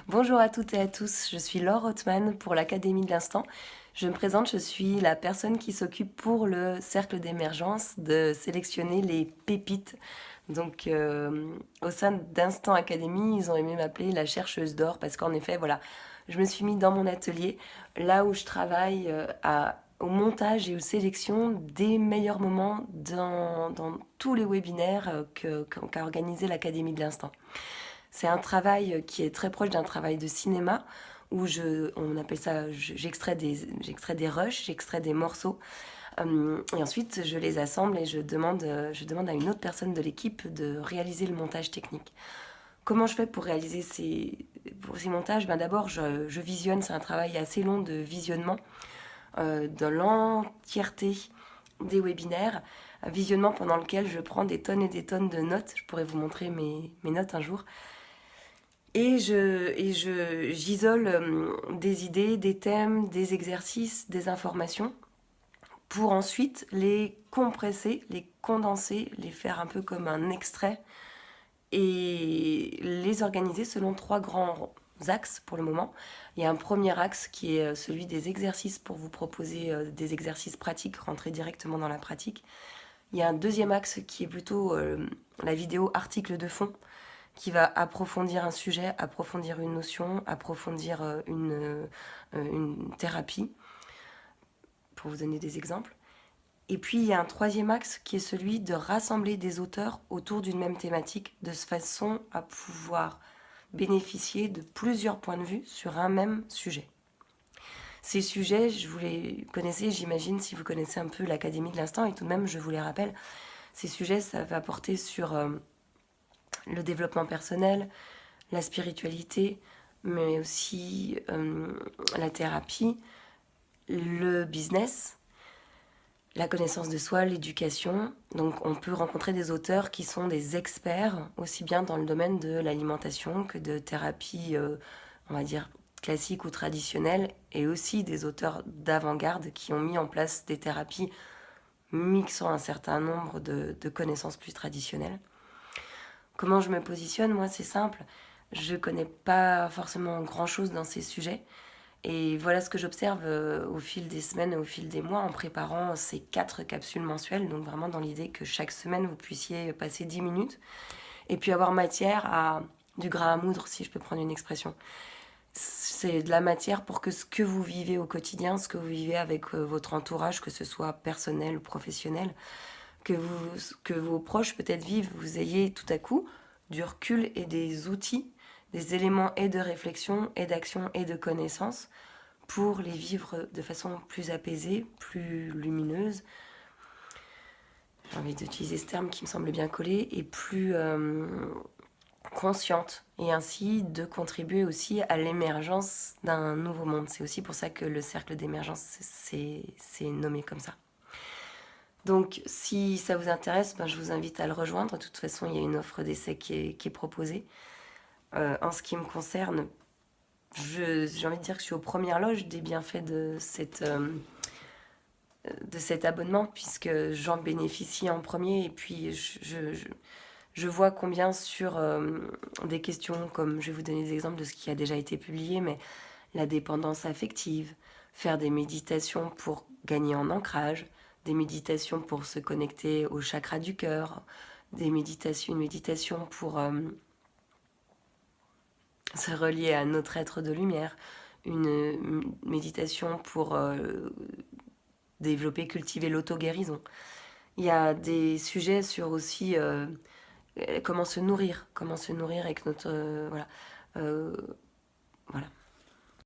Bonjour à toutes et à tous, je suis Laure Hotman pour l'Académie de l'Instant. Je me présente, je suis la personne qui s'occupe pour le cercle d'émergence de sélectionner les pépites. Au sein d'Instant Academy, ils ont aimé m'appeler la chercheuse d'or parce qu'en effet, voilà, je me suis mis dans mon atelier, là où je travaille au montage et aux sélections des meilleurs moments dans tous les webinaires qu'a organisé l'Académie de l'Instant. C'est un travail qui est très proche d'un travail de cinéma où on appelle ça, j'extrais des rushs, j'extrais des morceaux et ensuite je les assemble et je demande à une autre personne de l'équipe de réaliser le montage technique. Comment je fais pour ces montages? D'abord, je visionne, c'est un travail assez long de visionnement de l'entièreté des webinaires, un visionnement pendant lequel je prends des tonnes et des tonnes de notes. Je pourrais vous montrer mes notes un jour. J'isole des idées, des thèmes, des exercices, des informations pour ensuite les compresser, les condenser, les faire un peu comme un extrait et les organiser selon trois grands axes pour le moment. Il y a un premier axe qui est celui des exercices pour vous proposer des exercices pratiques, rentrer directement dans la pratique. Il y a un deuxième axe qui est plutôt la vidéo article de fond qui va approfondir un sujet, approfondir une notion, approfondir une thérapie, pour vous donner des exemples. Et puis il y a un troisième axe qui est celui de rassembler des auteurs autour d'une même thématique, de façon à pouvoir bénéficier de plusieurs points de vue sur un même sujet. Ces sujets, vous les connaissez, j'imagine, si vous connaissez un peu l'Académie de l'Instant, et tout de même, je vous les rappelle, ces sujets, ça va porter sur le développement personnel, la spiritualité, mais aussi la thérapie, le business, la connaissance de soi, l'éducation. Donc on peut rencontrer des auteurs qui sont des experts, aussi bien dans le domaine de l'alimentation que de thérapie, on va dire, classique ou traditionnelle, et aussi des auteurs d'avant-garde qui ont mis en place des thérapies mixant un certain nombre de connaissances plus traditionnelles. Comment je me positionne? Moi, c'est simple. Je connais pas forcément grand-chose dans ces sujets. Et voilà ce que j'observe au fil des semaines et au fil des mois en préparant ces 4 capsules mensuelles. Donc vraiment dans l'idée que chaque semaine, vous puissiez passer 10 minutes et puis avoir matière à du gras à moudre, si je peux prendre une expression. C'est de la matière pour que ce que vous vivez au quotidien, ce que vous vivez avec votre entourage, que ce soit personnel ou professionnel, que vos proches peut-être vivent, vous ayez tout à coup du recul et des outils, des éléments et de réflexion et d'action et de connaissance pour les vivre de façon plus apaisée, plus lumineuse. J'ai envie d'utiliser ce terme qui me semble bien collé, et plus consciente, et ainsi de contribuer aussi à l'émergence d'un nouveau monde. C'est aussi pour ça que le cercle d'émergence, c'est nommé comme ça. Donc, si ça vous intéresse, je vous invite à le rejoindre. De toute façon, il y a une offre d'essai qui est proposée. En ce qui me concerne, j'ai envie de dire que je suis aux premières loges des bienfaits de cet abonnement, puisque j'en bénéficie en premier. Et puis, je vois combien sur des questions, comme je vais vous donner des exemples de ce qui a déjà été publié, mais la dépendance affective, faire des méditations pour gagner en ancrage, des méditations pour se connecter au chakra du cœur, une méditation pour se relier à notre être de lumière, une méditation pour développer, cultiver l'auto-guérison. Il y a des sujets sur aussi comment se nourrir avec notre... voilà.